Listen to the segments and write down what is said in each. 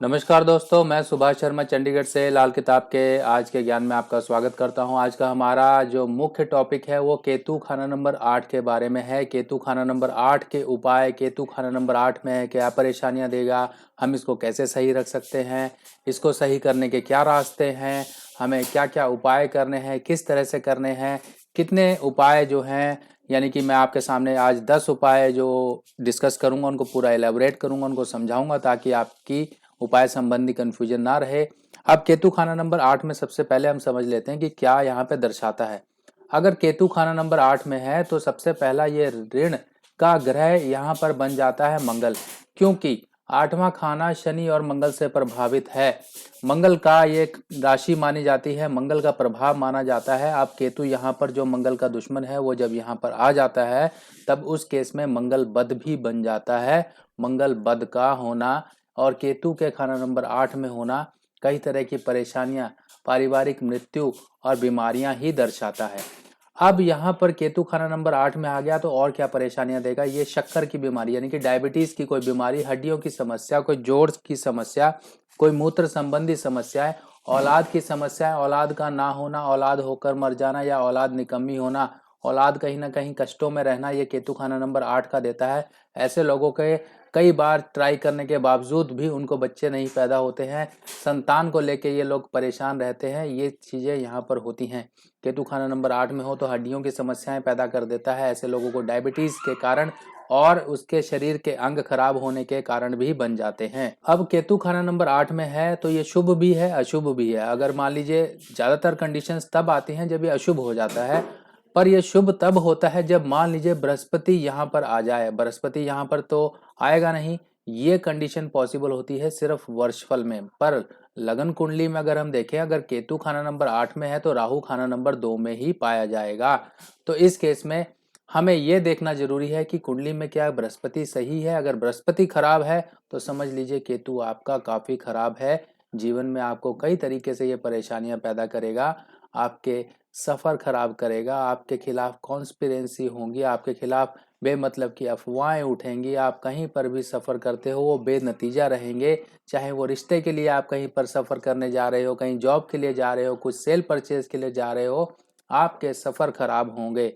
नमस्कार दोस्तों, मैं सुभाष शर्मा चंडीगढ़ से लाल किताब के आज के ज्ञान में आपका स्वागत करता हूं। आज का हमारा जो मुख्य टॉपिक है वो केतु खाना नंबर 8 के बारे में है। केतु खाना नंबर 8 के उपाय, केतु खाना नंबर 8 में क्या परेशानियां देगा, हम इसको कैसे सही रख सकते हैं, इसको सही करने के क्या रास्ते हैं, हमें क्या क्या उपाय करने हैं, किस तरह से करने हैं, कितने उपाय जो हैं, यानी कि मैं आपके सामने आज 10 उपाय जो डिस्कस करूंगा उनको पूरा एलेबोरेट करूंगा, उनको समझाऊंगा ताकि आपकी उपाय संबंधी कंफ्यूजन ना रहे। अब केतु खाना नंबर 8 में सबसे पहले हम समझ लेते हैं कि क्या यहाँ पे दर्शाता है। अगर केतु खाना नंबर 8 में है तो सबसे पहला ये ऋण का ग्रह यहाँ पर बन जाता है मंगल, क्योंकि 8वां खाना शनि और मंगल से प्रभावित है। मंगल का ये राशि मानी जाती है, मंगल का प्रभाव माना जाता है। अब केतु यहाँ पर जो मंगल का दुश्मन है वो जब यहाँ पर आ जाता है तब उस केस में मंगल बद भी बन जाता है। मंगल बद का होना और केतु के खाना नंबर 8 में होना कई तरह की परेशानियां, पारिवारिक मृत्यु और बीमारियां ही दर्शाता है। अब यहाँ पर केतु खाना नंबर 8 में आ गया तो और क्या परेशानियां देगा। ये शक्कर की बीमारी यानी कि डायबिटीज की कोई बीमारी, हड्डियों की समस्या, कोई जोड़ की समस्या, कोई मूत्र संबंधी समस्याएं, औलाद की समस्या, औलाद का ना होना, औलाद होकर मर जाना या औलाद निकम्मी होना, औलाद कहीं ना कहीं कष्टों में रहना, ये केतु खाना नंबर 8 का देता है। ऐसे लोगों के कई बार ट्राई करने के बावजूद भी उनको बच्चे नहीं पैदा होते हैं, संतान को लेके ये लोग परेशान रहते हैं। ये चीजें यहाँ पर होती हैं। केतु खाना नंबर 8 में हो तो हड्डियों की समस्याएं पैदा कर देता है। ऐसे लोगों को डायबिटीज के कारण और उसके शरीर के अंग खराब होने के कारण भी बन जाते हैं। अब केतु खाना नंबर 8 में है तो ये शुभ भी है अशुभ भी है। अगर मान लीजिए ज्यादातर कंडीशंस तब आती हैं जब ये अशुभ हो जाता है, पर यह शुभ तब होता है जब मान लीजिए बृहस्पति यहाँ पर आ जाए। बृहस्पति यहाँ पर तो आएगा नहीं, ये कंडीशन पॉसिबल होती है सिर्फ वर्षफल में। पर लगन कुंडली में अगर हम देखें, अगर केतु खाना नंबर 8 में है तो राहु खाना नंबर 2 में ही पाया जाएगा। तो इस केस में हमें यह देखना जरूरी है कि कुंडली में क्या बृहस्पति सही है। अगर बृहस्पति खराब है तो समझ लीजिए केतु आपका काफी खराब है। जीवन में आपको कई तरीके से ये परेशानियां पैदा करेगा, आपके सफर खराब करेगा, आपके खिलाफ कॉन्स्पिरेंसी होंगी, आपके खिलाफ बेमतलब की अफवाहें उठेंगी। आप कहीं पर भी सफर करते हो वो बेनतीजा रहेंगे, चाहे वो रिश्ते के लिए आप कहीं पर सफर करने जा रहे हो, कहीं जॉब के लिए जा रहे हो, कुछ सेल परचेज के लिए जा रहे हो, आपके सफर खराब होंगे।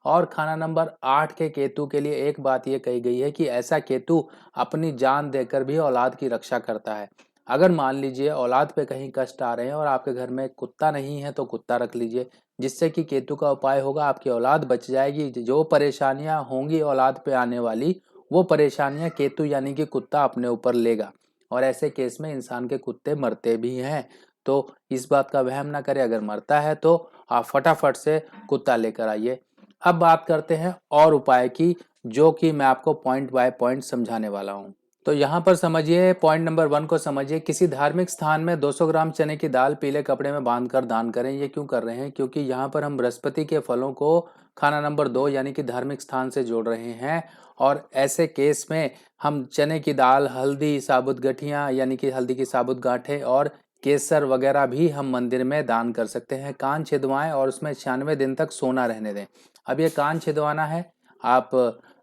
और खाना नंबर 8 के केतु के लिए एक बात यह कही गई है कि ऐसा केतु अपनी जान देकर भी औलाद की रक्षा करता है। अगर मान लीजिए औलाद पे कहीं कष्ट आ रहे हैं और आपके घर में कुत्ता नहीं है तो कुत्ता रख लीजिए, जिससे कि केतु का उपाय होगा, आपकी औलाद बच जाएगी। जो परेशानियां होंगी औलाद पे आने वाली, वो परेशानियां केतु यानी कि कुत्ता अपने ऊपर लेगा। और ऐसे केस में इंसान के कुत्ते मरते भी हैं, तो इस बात का वहम ना करें। अगर मरता है तो आप फटाफट से कुत्ता लेकर आइए। अब बात करते हैं और उपाय की, जो कि मैं आपको पॉइंट बाय पॉइंट समझाने वाला हूं। तो यहाँ पर समझिए, पॉइंट नंबर 1 को समझिए। किसी धार्मिक स्थान में 200 ग्राम चने की दाल पीले कपड़े में बांधकर दान करें। ये क्यों कर रहे हैं? क्योंकि यहाँ पर हम बृहस्पति के फलों को खाना नंबर 2 यानी कि धार्मिक स्थान से जोड़ रहे हैं। और ऐसे केस में हम चने की दाल, हल्दी, साबुत गठियाँ यानी कि हल्दी की साबुत गांठें और केसर वगैरह भी हम मंदिर में दान कर सकते हैं। कान छिदवाएं और उसमें 96 दिन तक सोना रहने दें। अब ये कान छिदवाना है, आप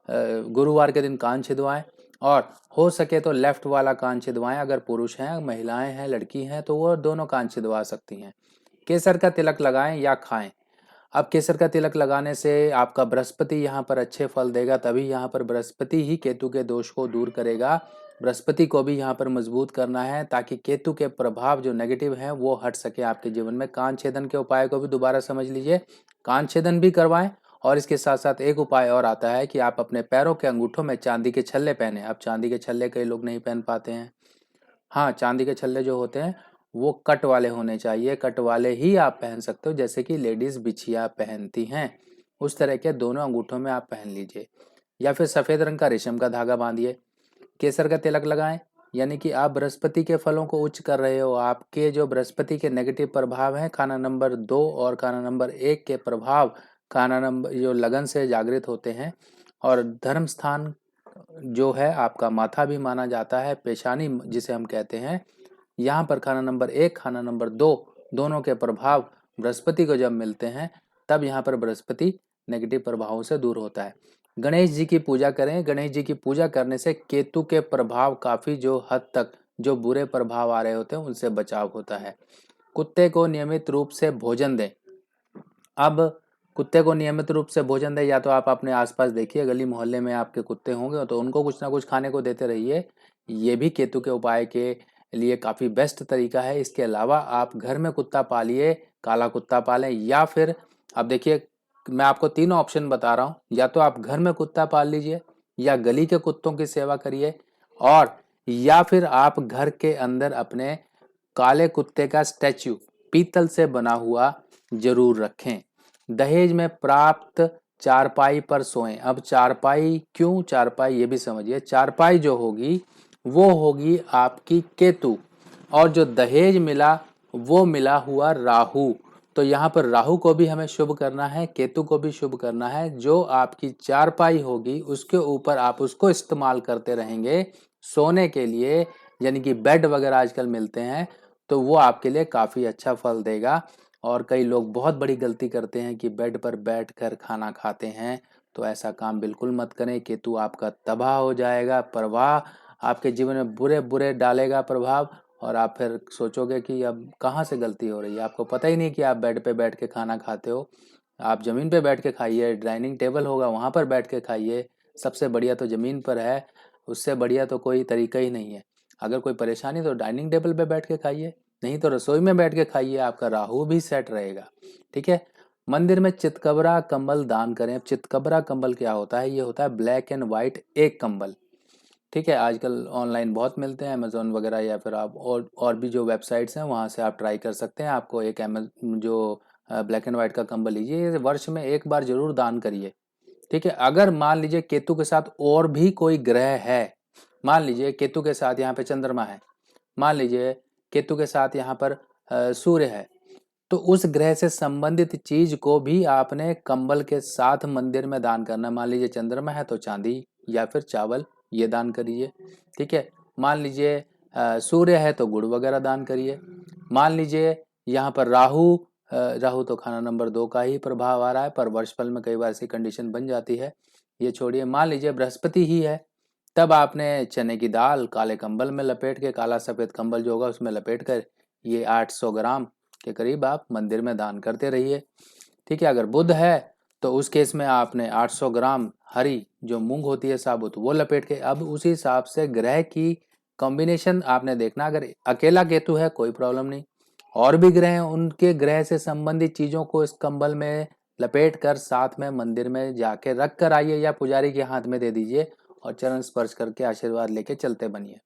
गुरुवार के दिन कान छिदवाएं और हो सके तो लेफ्ट वाला कान छिदवाएं। अगर पुरुष हैं, महिलाएं हैं, लड़की हैं तो वो दोनों कान छिदवा सकती हैं। केसर का तिलक लगाएं या खाएं। अब केसर का तिलक लगाने से आपका बृहस्पति यहाँ पर अच्छे फल देगा, तभी यहाँ पर बृहस्पति ही केतु के दोष को दूर करेगा। बृहस्पति को भी यहाँ पर मजबूत करना है ताकि केतु के प्रभाव जो नेगेटिव हैं वो हट सके आपके जीवन में। कान छेदन के उपाय को भी दोबारा समझ लीजिए, कान छेदन भी करवाएं। और इसके साथ साथ एक उपाय और आता है कि आप अपने पैरों के अंगूठों में चांदी के छल्ले पहने। अब चांदी के छल्ले कई लोग नहीं पहन पाते हैं। हाँ, चांदी के छल्ले जो होते हैं वो कट वाले होने चाहिए, कट वाले ही आप पहन सकते हो, जैसे कि लेडीज बिछिया पहनती हैं, उस तरह के दोनों अंगूठों में आप पहन लीजिए। या फिर सफेद रंग का रेशम का धागा बांधिए। केसर का तिलक लगाएं, यानी कि आप बृहस्पति के फलों को उच्च कर रहे हो। आपके जो बृहस्पति के नेगेटिव प्रभाव हैं, खाना नंबर 2 और खाना नंबर 1 के प्रभाव खाना नंबर जो लगन से जागृत होते हैं। और धर्म स्थान जो है आपका माथा भी माना जाता है, पेशानी जिसे हम कहते हैं। यहाँ पर खाना नंबर 1, खाना नंबर 2 दोनों के प्रभाव बृहस्पति को जब मिलते हैं तब यहाँ पर बृहस्पति नेगेटिव प्रभावों से दूर होता है। गणेश जी की पूजा करें। गणेश जी की पूजा करने से केतु के प्रभाव काफी जो हद तक जो बुरे प्रभाव आ रहे होते हैं उनसे बचाव होता है। कुत्ते को नियमित रूप से भोजन दें। अब कुत्ते को नियमित रूप से भोजन दें, या तो आप अपने आसपास देखिए, गली मोहल्ले में आपके कुत्ते होंगे तो उनको कुछ ना कुछ खाने को देते रहिए। ये भी केतु के उपाय के लिए काफ़ी बेस्ट तरीका है। इसके अलावा आप घर में कुत्ता पालिए, काला कुत्ता पालें, या फिर अब देखिए मैं आपको तीनों ऑप्शन बता रहा हूँ, या तो आप घर में कुत्ता पाल लीजिए, या गली के कुत्तों की सेवा करिए, और या फिर आप घर के अंदर अपने काले कुत्ते का स्टैच्यू पीतल से बना हुआ जरूर रखें। दहेज में प्राप्त चारपाई पर सोएं। अब चारपाई क्यों चारपाई ये भी समझिए। चारपाई जो होगी वो होगी आपकी केतु, और जो दहेज मिला वो मिला हुआ राहु। तो यहाँ पर राहु को भी हमें शुभ करना है, केतु को भी शुभ करना है। जो आपकी चारपाई होगी उसके ऊपर आप उसको इस्तेमाल करते रहेंगे सोने के लिए, यानी कि बेड वगैरह आजकल मिलते हैं, तो वो आपके लिए काफ़ी अच्छा फल देगा। और कई लोग बहुत बड़ी गलती करते हैं कि बेड पर बैठकर खाना खाते हैं, तो ऐसा काम बिल्कुल मत करें। केतु आपका तबाह हो जाएगा, प्रवाह आपके जीवन में बुरे बुरे डालेगा प्रभाव, और आप फिर सोचोगे कि अब कहाँ से गलती हो रही है। आपको पता ही नहीं कि आप बेड पे बैठ के खाना खाते हो। आप ज़मीन पे बैठ के खाइए, डाइनिंग टेबल होगा वहाँ पर बैठ के खाइए। सबसे बढ़िया तो ज़मीन पर है, उससे बढ़िया तो कोई तरीका ही नहीं है। अगर कोई परेशानी तो डाइनिंग टेबल पे बैठ के खाइए, नहीं तो रसोई में बैठ के खाइए, आपका राहु भी सेट रहेगा। ठीक है। मंदिर में चितकबरा कंबल दान करें। अब चितकबरा कंबल क्या होता है? ये होता है ब्लैक एंड व्हाइट एक कंबल। ठीक है, आजकल ऑनलाइन बहुत मिलते हैं, अमेजोन वगैरह, या फिर आप और भी जो वेबसाइट्स हैं वहाँ से आप ट्राई कर सकते हैं। आपको एक जो ब्लैक एंड व्हाइट का कंबल लीजिए, वर्ष में एक बार जरूर दान करिए। ठीक है। अगर मान लीजिए केतु के साथ और भी कोई ग्रह है, मान लीजिए केतु के साथ यहाँ पे चंद्रमा है, मान लीजिए केतु के साथ यहाँ पर सूर्य है, तो उस ग्रह से संबंधित चीज को भी आपने कंबल के साथ मंदिर में दान करना। मान लीजिए चंद्रमा है तो चांदी या फिर चावल ये दान करिए। ठीक है। मान लीजिए सूर्य है तो गुड़ वगैरह दान करिए। मान लीजिए यहाँ पर राहु तो खाना नंबर 2 का ही प्रभाव आ रहा है, पर वर्षफल में कई बार ऐसी कंडीशन बन जाती है, ये छोड़िए। मान लीजिए बृहस्पति ही है, तब आपने चने की दाल काले कंबल में लपेट के, काला सफेद कंबल जो होगा उसमें लपेट कर, ये 800 ग्राम के करीब आप मंदिर में दान करते रहिए। ठीक है। अगर बुध है तो उस केस में आपने 800 ग्राम हरी जो मूंग होती है साबुत, वो लपेट के, अब उसी हिसाब से ग्रह की कॉम्बिनेशन आपने देखना। अगर अकेला केतु है कोई प्रॉब्लम नहीं, और भी ग्रह हैं, उनके ग्रह से संबंधित चीजों को इस कंबल में लपेट कर साथ में मंदिर में जाके रख कर आइए, या पुजारी के हाथ में दे दीजिए और चरण स्पर्श करके आशीर्वाद लेके चलते बनिए।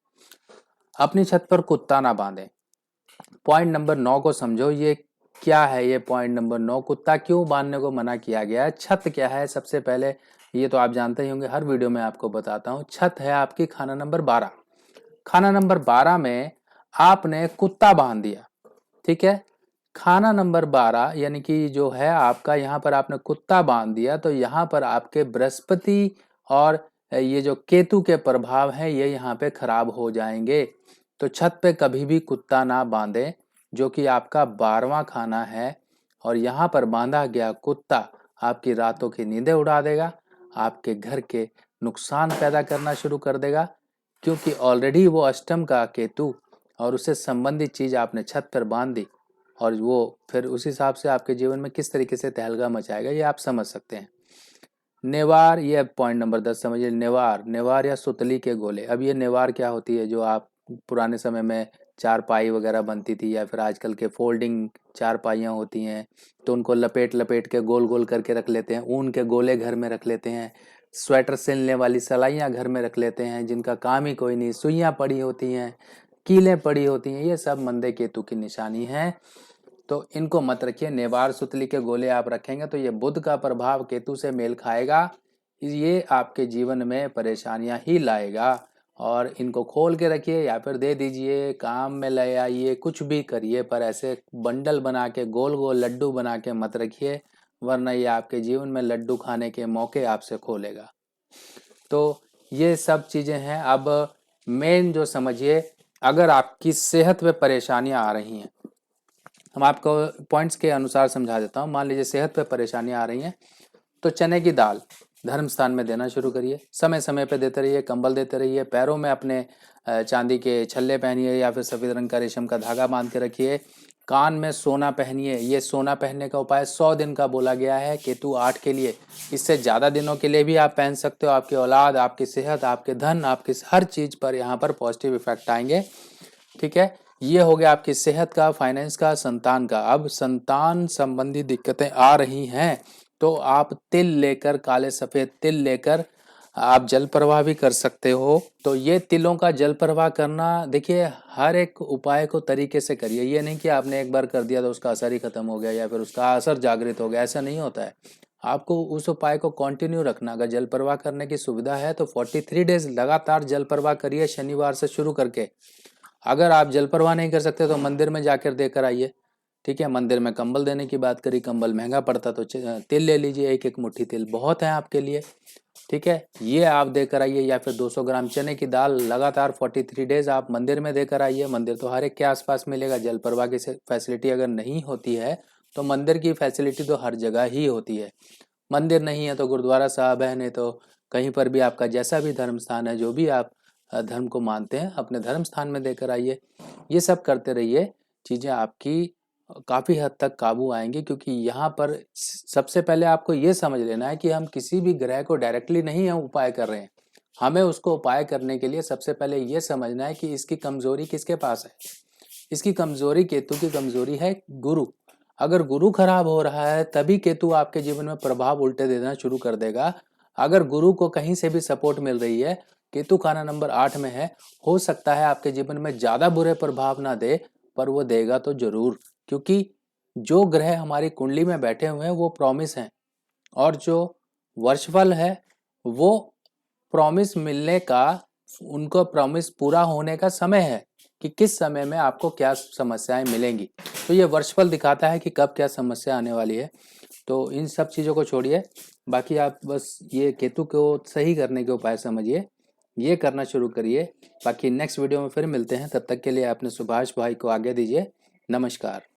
अपनी छत पर कुत्ता ना बांधें। पॉइंट नंबर 9 को समझो, ये क्या है? ये पॉइंट नंबर 9, कुत्ता क्यों बांधने को मना किया गया है। छत क्या है? सबसे पहले ये तो आप जानते ही होंगे, हर वीडियो में आपको बताता हूँ। छत है आपकी खाना नंबर 12। खाना नंबर 12 में आपने कुत्ता बांध दिया। ठीक है। खाना नंबर 12 यानी कि जो है आपका, यहाँ पर आपने कुत्ता बांध दिया, तो यहाँ पर आपके बृहस्पति और ये जो केतु के प्रभाव हैं ये यहाँ पे खराब हो जाएंगे। तो छत पे कभी भी कुत्ता ना बांधे, जो कि आपका 12वां खाना है, और यहाँ पर बांधा गया कुत्ता आपकी रातों की नींदें उड़ा देगा, आपके घर के नुकसान पैदा करना शुरू कर देगा, क्योंकि ऑलरेडी वो अष्टम का केतु और उससे संबंधित चीज आपने छत पर बांध दी, और वो फिर उस हिसाब से आपके जीवन में किस तरीके से तहलका मचाएगा ये आप समझ सकते हैं। नेवार, ये पॉइंट नंबर 10 समझिए। नेवार या सुतली के गोले। अब ये नेवार क्या होती है? जो आप पुराने समय में चारपाई वगैरह बनती थी, या फिर आजकल के फोल्डिंग चारपाइयाँ होती हैं, तो उनको लपेट लपेट के गोल गोल करके रख लेते हैं। ऊन के गोले घर में रख लेते हैं। स्वेटर सिलने वाली सलाइयाँ घर में रख लेते हैं, जिनका काम ही कोई नहीं। सुइयाँ पड़ी होती हैं, कीलें पड़ी होती हैं, ये सब मंदे केतु की निशानी है, तो इनको मत रखिए। नेवार सुतली के गोले आप रखेंगे तो ये बुध का प्रभाव केतु से मेल खाएगा, ये आपके जीवन में परेशानियां ही लाएगा। और इनको खोल के रखिए या फिर दे दीजिए, काम में ले आइए, कुछ भी करिए, पर ऐसे बंडल बना के गोल गोल लड्डू बना के मत रखिए, वरना ये आपके जीवन में लड्डू खाने के मौके आपसे खोलेगा। तो ये सब चीज़ें हैं। अब मेन जो समझिए, अगर आपकी सेहत में परेशानियां आ रही हैं, हम आपको पॉइंट्स के अनुसार समझा देता हूँ। मान लीजिए सेहत पे परेशानियां आ रही हैं, तो चने की दाल धर्म स्थान में देना शुरू करिए। समय समय पे देते रहिए, कंबल देते रहिए। पैरों में अपने चांदी के छल्ले पहनिए या फिर सफ़ेद रंग का रेशम का धागा बांध के रखिए। कान में सोना पहनिए। ये सोना पहनने का उपाय 100 दिन का बोला गया है केतु 8 के लिए। इससे ज़्यादा दिनों के लिए भी आप पहन सकते हो। आपकी औलाद, आपकी सेहत, आपके धन, आपकी हर चीज़ पर यहाँ पर पॉजिटिव इफेक्ट आएंगे। ठीक है, ये हो गया आपकी सेहत का, फाइनेंस का, संतान का। अब संतान संबंधी दिक्कतें आ रही हैं तो आप तिल लेकर, काले सफ़ेद तिल लेकर आप जल प्रवाह भी कर सकते हो। तो ये तिलों का जल प्रवाह करना, देखिए हर एक उपाय को तरीके से करिए। ये नहीं कि आपने एक बार कर दिया तो उसका असर ही खत्म हो गया या फिर उसका असर जागृत हो गया, ऐसा नहीं होता है। आपको उस उपाय को कंटिन्यू रखना। अगर जल प्रवाह करने की सुविधा है तो 43 डेज लगातार जल प्रवाह करिए, शनिवार से शुरू करके। अगर आप जल प्रवाह नहीं कर सकते तो मंदिर में जाकर देकर आइए। ठीक है, मंदिर में कंबल देने की बात करी, कंबल महंगा पड़ता तो तिल ले लीजिए, एक एक मुट्ठी तिल बहुत है आपके लिए। ठीक है, ये आप देकर आइए, या फिर 200 ग्राम चने की दाल लगातार 43 डेज आप मंदिर में देकर आइए। मंदिर तो हर एक के आसपास मिलेगा। जल प्रवाह की फैसिलिटी अगर नहीं होती है तो मंदिर की फैसिलिटी तो हर जगह ही होती है। मंदिर नहीं है तो गुरुद्वारा साहब है, नहीं तो कहीं पर भी आपका जैसा भी धर्म स्थान है, जो भी आप धर्म को मानते हैं, अपने धर्म स्थान में देकर आइए। ये सब करते रहिए, चीज़ें आपकी काफ़ी हद तक काबू आएंगी। क्योंकि यहाँ पर सबसे पहले आपको ये समझ लेना है कि हम किसी भी ग्रह को डायरेक्टली नहीं हम उपाय कर रहे हैं। हमें उसको उपाय करने के लिए सबसे पहले ये समझना है कि इसकी कमजोरी किसके पास है। इसकी कमजोरी, केतु की कमजोरी है गुरु। अगर गुरु खराब हो रहा है तभी केतु आपके जीवन में प्रभाव उल्टे देना शुरू कर देगा। अगर गुरु को कहीं से भी सपोर्ट मिल रही है, केतु खाना नंबर 8 में है, हो सकता है आपके जीवन में ज्यादा बुरे प्रभाव ना दे, पर वो देगा तो जरूर। क्योंकि जो ग्रह हमारी कुंडली में बैठे हुए हैं वो प्रॉमिस हैं, और जो वर्षफल है वो प्रॉमिस मिलने का, उनको प्रॉमिस पूरा होने का समय है कि किस समय में आपको क्या समस्याएं मिलेंगी। तो ये वर्षफल दिखाता है कि कब क्या समस्या आने वाली है। तो इन सब चीज़ों को छोड़िए, बाकी आप बस ये केतु को सही करने के उपाय समझिए, ये करना शुरू करिए। बाकी नेक्स्ट वीडियो में फिर मिलते हैं, तब तक के लिए अपने सुभाष भाई को आगे दीजिए। नमस्कार।